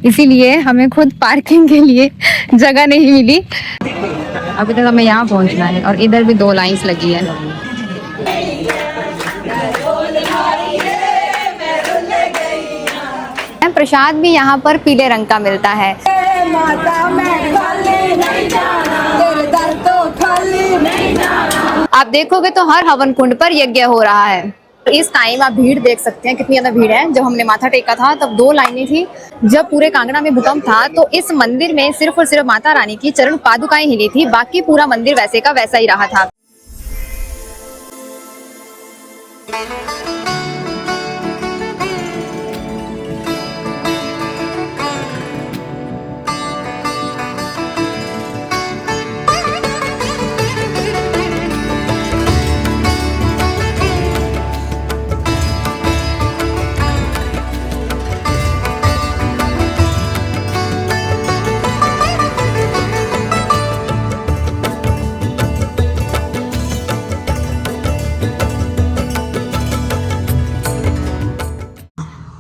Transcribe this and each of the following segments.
इसीलिए हमें खुद पार्किंग के लिए जगह नहीं मिली। अभी तक हमें यहाँ पहुँचना है और इधर भी 2 लाइन्स लगी है। प्रसाद भी यहाँ पर पीले रंग का मिलता है। आप देखोगे तो हर हवन कुंड पर यज्ञ हो रहा है। इस टाइम आप भीड़ देख सकते हैं, कितनी ज्यादा भीड़ है। जब हमने माथा टेका था तब 2 लाइनें थी। जब पूरे कांगड़ा में भूकंप था तो इस मंदिर में सिर्फ और सिर्फ माता रानी की चरण पादुकाएं हिली थी, बाकी पूरा मंदिर वैसे का वैसा ही रहा था।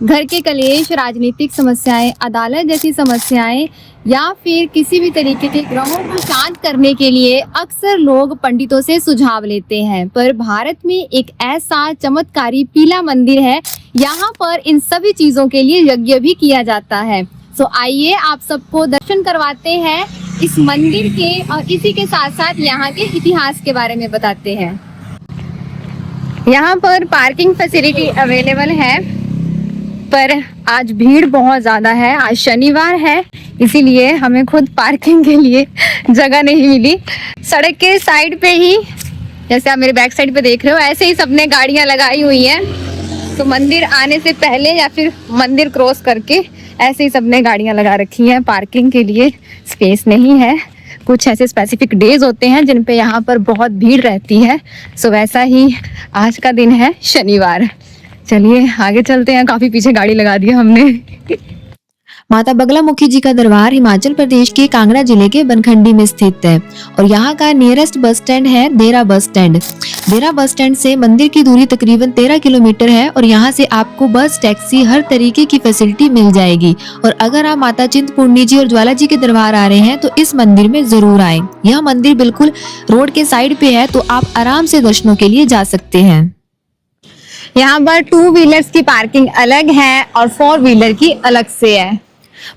घर के कलेश, राजनीतिक समस्याएं, अदालत जैसी समस्याएं या फिर किसी भी तरीके के ग्रहों को शांत करने के लिए अक्सर लोग पंडितों से सुझाव लेते हैं। पर भारत में एक ऐसा चमत्कारी पीला मंदिर है, यहाँ पर इन सभी चीज़ों के लिए यज्ञ भी किया जाता है। तो आइए आप सबको दर्शन करवाते हैं इस मंदिर के, और इसी के साथ साथ यहाँ के इतिहास के बारे में बताते हैं। यहाँ पर पार्किंग फैसिलिटी अवेलेबल है, पर आज भीड़ बहुत ज़्यादा है। आज शनिवार है, इसीलिए हमें खुद पार्किंग के लिए जगह नहीं मिली। सड़क के साइड पे ही, जैसे आप मेरे बैक साइड पे देख रहे हो, ऐसे ही सबने गाड़ियाँ लगाई हुई हैं। तो मंदिर आने से पहले या फिर मंदिर क्रॉस करके ऐसे ही सबने गाड़ियाँ लगा रखी हैं। पार्किंग के लिए स्पेस नहीं है। कुछ ऐसे स्पेसिफिक डेज होते हैं जिन पे यहाँ पर बहुत भीड़ रहती है। सो वैसा ही आज का दिन है, शनिवार। चलिए आगे चलते हैं, काफी पीछे गाड़ी लगा दी हमने। माता बगलामुखी जी का दरबार हिमाचल प्रदेश के कांगड़ा जिले के बनखंडी में स्थित है और यहाँ का नियरेस्ट बस स्टैंड है देरा बस स्टैंड। देरा बस स्टैंड से मंदिर की दूरी तकरीबन 13 किलोमीटर है और यहाँ से आपको बस, टैक्सी, हर तरीके की फैसिलिटी मिल जाएगी। और अगर आप माता चिंतपूर्णी जी और ज्वाला जी के दरबार आ रहे हैं तो इस मंदिर में जरूर आए। यह मंदिर बिल्कुल रोड के साइड पे है, तो आप आराम से दर्शनों के लिए जा सकते हैं। यहाँ पर 2 व्हीलर्स की पार्किंग अलग है और 4 व्हीलर की अलग से है।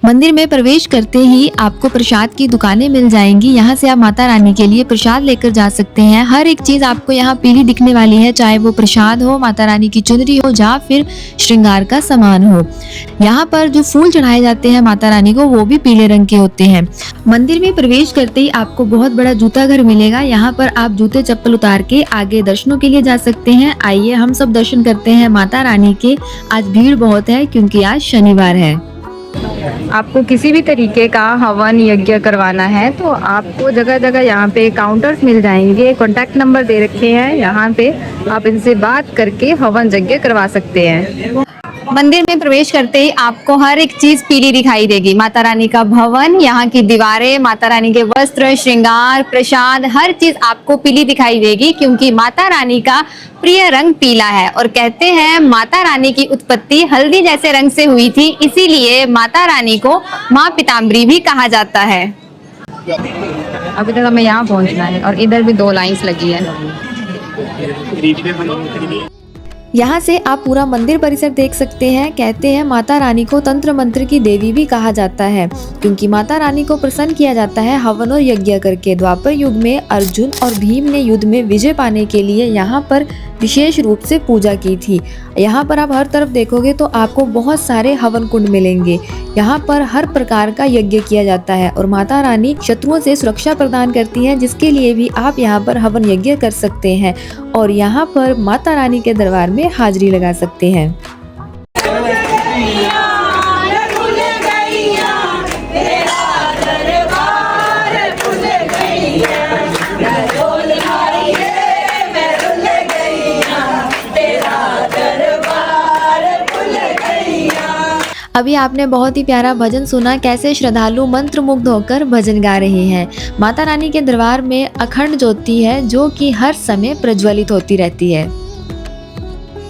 मंदिर में प्रवेश करते ही आपको प्रसाद की दुकानें मिल जाएंगी। यहाँ से आप माता रानी के लिए प्रसाद लेकर जा सकते हैं। हर एक चीज आपको यहाँ पीली दिखने वाली है, चाहे वो प्रसाद हो, माता रानी की चुनरी हो या फिर श्रृंगार का सामान हो। यहाँ पर जो फूल चढ़ाए जाते हैं माता रानी को, वो भी पीले रंग के होते हैं। मंदिर में प्रवेश करते ही आपको बहुत बड़ा जूता घर मिलेगा। यहाँ पर आप जूते चप्पल उतार के आगे दर्शनों के लिए जा सकते हैं। आइए हम सब दर्शन करते हैं माता रानी के। आज भीड़ बहुत है क्योंकि आज शनिवार है। आपको किसी भी तरीके का हवन यज्ञ करवाना है तो आपको जगह जगह यहाँ पे काउंटर्स मिल जाएंगे। कॉन्टैक्ट नंबर दे रखे हैं, यहाँ पे आप इनसे बात करके हवन यज्ञ करवा सकते हैं। मंदिर में प्रवेश करते ही आपको हर एक चीज पीली दिखाई देगी। माता रानी का भवन, यहाँ की दीवारें, माता रानी के वस्त्र, श्रृंगार, प्रसाद, हर चीज आपको पीली दिखाई देगी क्योंकि माता रानी का प्रिय रंग पीला है। और कहते हैं माता रानी की उत्पत्ति हल्दी जैसे रंग से हुई थी, इसीलिए माता रानी को माँ पीताम्बरी भी कहा जाता है। अभी तक हमें यहाँ पहुँचना है और इधर भी 2 लाइन्स लगी है। यहाँ से आप पूरा मंदिर परिसर देख सकते हैं। कहते हैं माता रानी को तंत्र मंत्र की देवी भी कहा जाता है क्योंकि माता रानी को प्रसन्न किया जाता है हवन और यज्ञ करके। द्वापर युग में अर्जुन और भीम ने युद्ध में विजय पाने के लिए यहाँ पर विशेष रूप से पूजा की थी। यहाँ पर आप हर तरफ देखोगे तो आपको बहुत सारे हवन कुंड मिलेंगे। यहाँ पर हर प्रकार का यज्ञ किया जाता है और माता रानी शत्रुओं से सुरक्षा प्रदान करती है, जिसके लिए भी आप यहाँ पर हवन यज्ञ कर सकते हैं और यहाँ पर माता रानी के दरबार में हाजिरी लगा सकते हैं। अभी आपने बहुत ही प्यारा भजन सुना, कैसे श्रद्धालु मंत्र मुग्ध होकर भजन गा रहे हैं। माता रानी के दरबार में अखंड ज्योति है जो कि हर समय प्रज्वलित होती रहती है।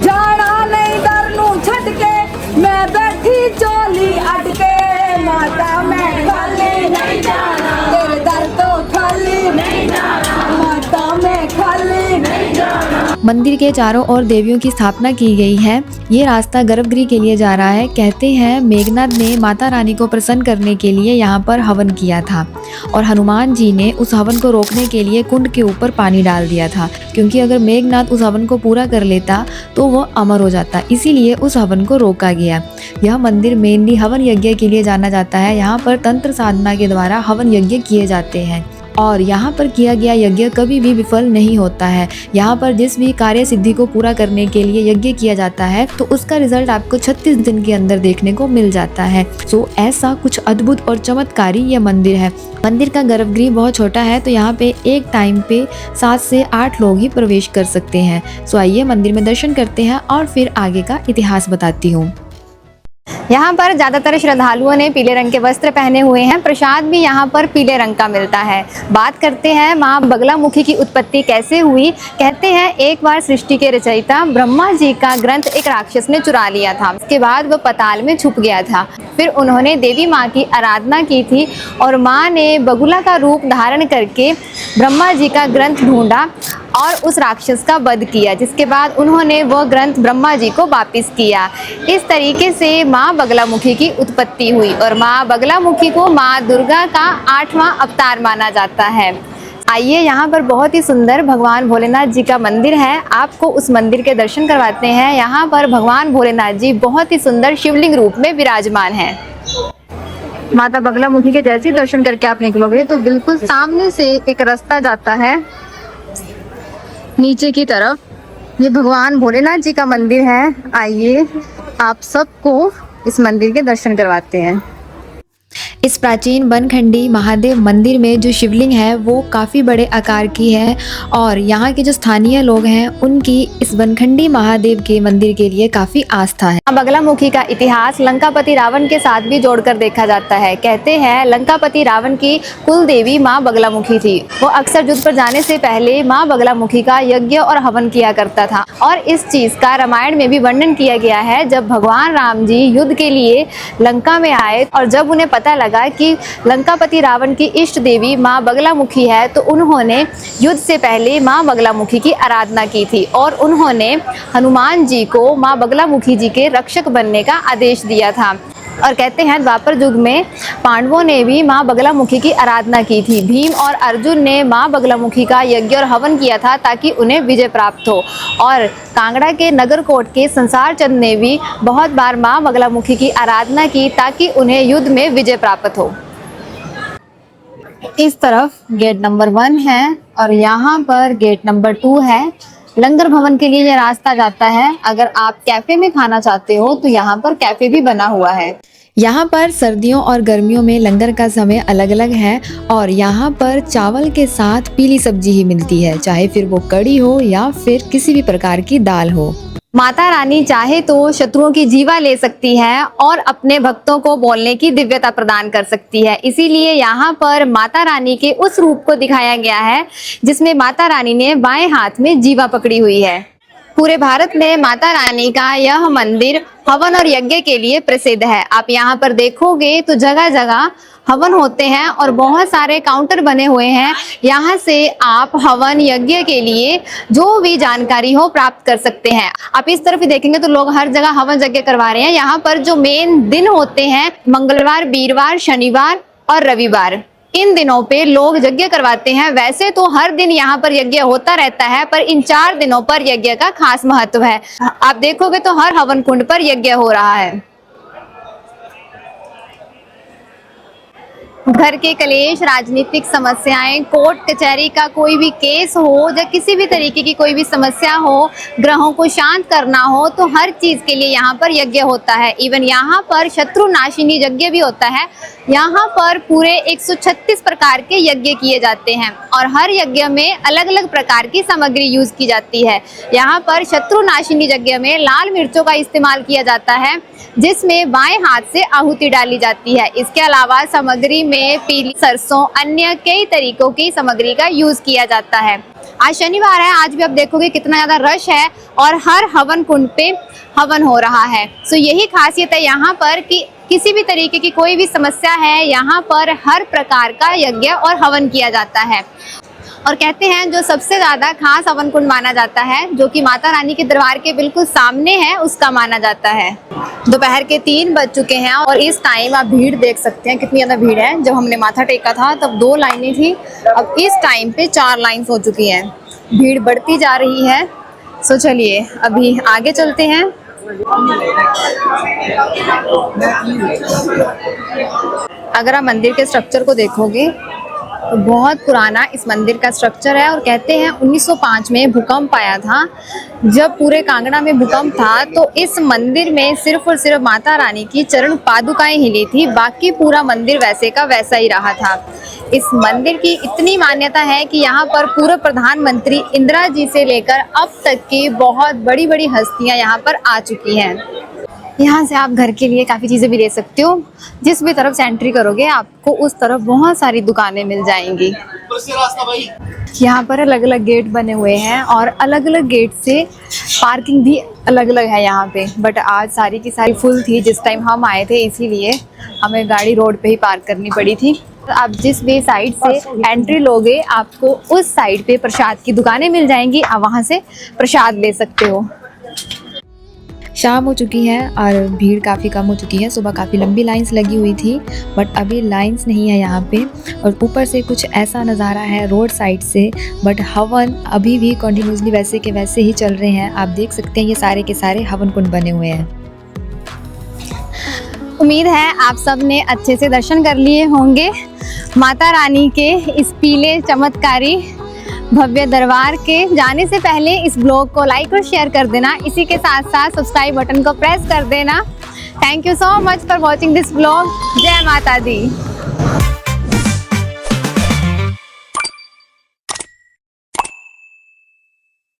जाना नहीं दरनू छड़ के मैं बैठी चोली अटके मंदिर के चारों ओर देवियों की स्थापना की गई है। ये रास्ता गर्भगृह के लिए जा रहा है। कहते हैं मेघनाद ने माता रानी को प्रसन्न करने के लिए यहाँ पर हवन किया था और हनुमान जी ने उस हवन को रोकने के लिए कुंड के ऊपर पानी डाल दिया था, क्योंकि अगर मेघनाद उस हवन को पूरा कर लेता तो वो अमर हो जाता, इसीलिए उस हवन को रोका गया। यह मंदिर मेनली हवन यज्ञ के लिए जाना जाता है। यहाँ पर तंत्र साधना के द्वारा हवन यज्ञ किए जाते हैं और यहाँ पर किया गया यज्ञ कभी भी विफल नहीं होता है। यहाँ पर जिस भी कार्य सिद्धि को पूरा करने के लिए यज्ञ किया जाता है तो उसका रिजल्ट आपको 36 दिन के अंदर देखने को मिल जाता है। सो ऐसा कुछ अद्भुत और चमत्कारी यह मंदिर है। मंदिर का गर्भगृह बहुत छोटा है, तो यहाँ पे एक टाइम पे 7 से 8 लोग ही प्रवेश कर सकते हैं। सो आइए मंदिर में दर्शन करते हैं और फिर आगे का इतिहास बताती हूँ। यहाँ पर ज़्यादातर श्रद्धालुओं ने पीले रंग के वस्त्र पहने हुए हैं। प्रसाद भी यहाँ पर पीले रंग का मिलता है। बात करते हैं माँ बगलामुखी की उत्पत्ति कैसे हुई। कहते हैं एक बार सृष्टि के रचयिता ब्रह्मा जी का ग्रंथ एक राक्षस ने चुरा लिया था। उसके बाद वह पाताल में छुप गया था। फिर उन्होंने देवी माँ की आराधना की थी और माँ ने बगुला का रूप धारण करके ब्रह्मा जी का ग्रंथ ढूंढा और उस राक्षस का वध किया, जिसके बाद उन्होंने वह ग्रंथ ब्रह्मा जी को वापिस किया। इस तरीके से माँ बगलामुखी की उत्पत्ति हुई और माँ बगलामुखी को माँ दुर्गा का 8वां अवतार माना जाता है। आइए यहाँ पर बहुत ही सुंदर भगवान भोलेनाथ जी का मंदिर है, आपको उस मंदिर के दर्शन करवाते हैं। यहाँ पर भगवान भोलेनाथ जी बहुत ही सुंदर शिवलिंग रूप में विराजमान हैं। माता बगलामुखी के जैसे दर्शन करके आप निकलोगे तो बिल्कुल सामने से एक रास्ता जाता है नीचे की तरफ। ये भगवान भोलेनाथ जी का मंदिर है। आइए आप सबको इस मंदिर के दर्शन करवाते हैं। इस प्राचीन बनखंडी महादेव मंदिर में जो शिवलिंग है वो काफ़ी बड़े आकार की है और यहाँ के जो स्थानीय लोग हैं उनकी इस बनखंडी महादेव के मंदिर के लिए काफ़ी आस्था है। बगलामुखी का इतिहास लंकापति रावण के साथ भी जोड़कर देखा जाता है। कहते हैं लंकापति रावण की कुल देवी माँ बगलामुखी थी। वो अक्सर युद्ध पर जाने से पहले माँ बगलामुखी का यज्ञ और हवन किया करता था और इस चीज़ का रामायण में भी वर्णन किया गया है। जब भगवान राम जी युद्ध के लिए लंका में आए और जब उन्हें पता लगा कि लंकापति रावण की इष्ट देवी माँ बगलामुखी है तो उन्होंने युद्ध से पहले माँ बगलामुखी की आराधना की थी और उन्होंने हनुमान जी को माँ बगलामुखी जी के रक्षक बनने का आदेश दिया था। और कहते हैं द्वापर युग में पांडवों ने भी माँ बगलामुखी की आराधना की थी। भीम और अर्जुन ने माँ बगलामुखी का यज्ञ और हवन किया था ताकि उन्हें विजय प्राप्त हो। और कांगड़ा के नगरकोट के संसार चंद ने भी बहुत बार माँ बगलामुखी की आराधना की ताकि उन्हें युद्ध में विजय प्राप्त हो। इस तरफ गेट नंबर 1 है और यहाँ पर गेट नंबर 2 है। लंगर भवन के लिए ये रास्ता जाता है। अगर आप कैफे में खाना चाहते हो तो यहाँ पर कैफे भी बना हुआ है। यहाँ पर सर्दियों और गर्मियों में लंगर का समय अलग अलग है और यहाँ पर चावल के साथ पीली सब्जी ही मिलती है, चाहे फिर वो कड़ी हो या फिर किसी भी प्रकार की दाल हो। माता रानी चाहे तो शत्रुओं की जीवा ले सकती है और अपने भक्तों को बोलने की दिव्यता प्रदान कर सकती है। इसीलिए यहाँ पर माता रानी के उस रूप को दिखाया गया है जिसमें माता रानी ने बाएं हाथ में जीवा पकड़ी हुई है। पूरे भारत में माता रानी का यह मंदिर हवन और यज्ञ के लिए प्रसिद्ध है। आप यहाँ पर देखोगे तो जगह जगह हवन होते हैं और बहुत सारे काउंटर बने हुए हैं। यहाँ से आप हवन यज्ञ के लिए जो भी जानकारी हो प्राप्त कर सकते हैं। आप इस तरफ ही देखेंगे तो लोग हर जगह हवन यज्ञ करवा रहे हैं। यहाँ पर जो मेन दिन होते हैं मंगलवार, वीरवार, शनिवार और रविवार, इन दिनों पे लोग यज्ञ करवाते हैं। वैसे तो हर दिन यहाँ पर यज्ञ होता रहता है पर इन 4 दिनों पर यज्ञ का खास महत्व है। आप देखोगे तो हर हवन कुंड पर यज्ञ हो रहा है। घर के कलेश, राजनीतिक समस्याएं, कोर्ट कचहरी का कोई भी केस हो या किसी भी तरीके की कोई भी समस्या हो, ग्रहों को शांत करना हो, तो हर चीज के लिए यहाँ पर यज्ञ होता है। इवन यहाँ पर शत्रु नाशिनी यज्ञ भी होता है। यहाँ पर पूरे 136 प्रकार के यज्ञ किए जाते हैं और हर यज्ञ में अलग अलग प्रकार की सामग्री यूज की जाती है। यहाँ पर शत्रु नाशिनी यज्ञ में लाल मिर्चों का इस्तेमाल किया जाता है जिसमें बाएं हाथ से आहुति डाली जाती है। इसके अलावा सामग्री में पीली सरसों, अन्य कई तरीकों की सामग्री का यूज किया जाता है। आज शनिवार है, आज भी आप देखोगे कितना ज्यादा रश है और हर हवन कुंड पे हवन हो रहा है। सो यही खासियत है यहाँ पर कि किसी भी तरीके की कोई भी समस्या है, यहाँ पर हर प्रकार का यज्ञ और हवन किया जाता है। और कहते हैं जो सबसे ज़्यादा खास हवन कुंड माना जाता है, जो कि माता रानी के दरबार के बिल्कुल सामने है, उसका माना जाता है। दोपहर के 3 बज चुके हैं और इस टाइम आप भीड़ देख सकते हैं कितनी ज़्यादा भीड़ है। जब हमने माथा टेका था तब 2 लाइनें थी, अब इस टाइम पे 4 लाइन्स हो चुकी हैं। भीड़ बढ़ती जा रही है। सो चलिए अभी आगे चलते हैं। अगर आप मंदिर के स्ट्रक्चर को देखोगे तो बहुत पुराना इस मंदिर का स्ट्रक्चर है और कहते हैं 1905 में भूकंप आया था। जब पूरे कांगड़ा में भूकंप था तो इस मंदिर में सिर्फ और सिर्फ माता रानी की चरण पादुकाएं हिली थी, बाकी पूरा मंदिर वैसे का वैसा ही रहा था। इस मंदिर की इतनी मान्यता है कि यहाँ पर पूर्व प्रधानमंत्री इंदिरा जी से लेकर अब तक की बहुत बड़ी बड़ी हस्तियाँ यहाँ पर आ चुकी हैं। यहाँ से आप घर के लिए काफ़ी चीज़ें भी ले सकते हो। जिस भी तरफ से एंट्री करोगे आपको उस तरफ बहुत सारी दुकानें मिल जाएंगी। यहाँ पर अलग अलग गेट बने हुए हैं और अलग अलग गेट से पार्किंग भी अलग अलग है यहाँ पे, बट आज सारी की सारी फुल थी जिस टाइम हम आए थे, इसीलिए हमें गाड़ी रोड पे ही पार्क करनी पड़ी थी। तो आप जिस भी साइड से एंट्री लोगे आपको उस साइड पे प्रसाद की दुकानें मिल जाएंगी, आप वहाँ से प्रसाद ले सकते हो। शाम हो चुकी है और भीड़ काफ़ी कम हो चुकी है। सुबह काफ़ी लंबी लाइंस लगी हुई थी, बट अभी लाइंस नहीं है यहाँ पे। और ऊपर से कुछ ऐसा नज़ारा है रोड साइड से, बट हवन अभी भी कंटिन्यूसली वैसे के वैसे ही चल रहे हैं। आप देख सकते हैं ये सारे के सारे हवन कुंड बने हुए हैं। उम्मीद है आप सब ने अच्छे से दर्शन कर लिए होंगे माता रानी के इस पीले चमत्कारी भव्य दरबार के। जाने से पहले इस ब्लॉग को लाइक और शेयर कर देना, इसी के साथ साथ सब्सक्राइब बटन को प्रेस कर देना। Thank you so much for watching this blog. जय माता दी।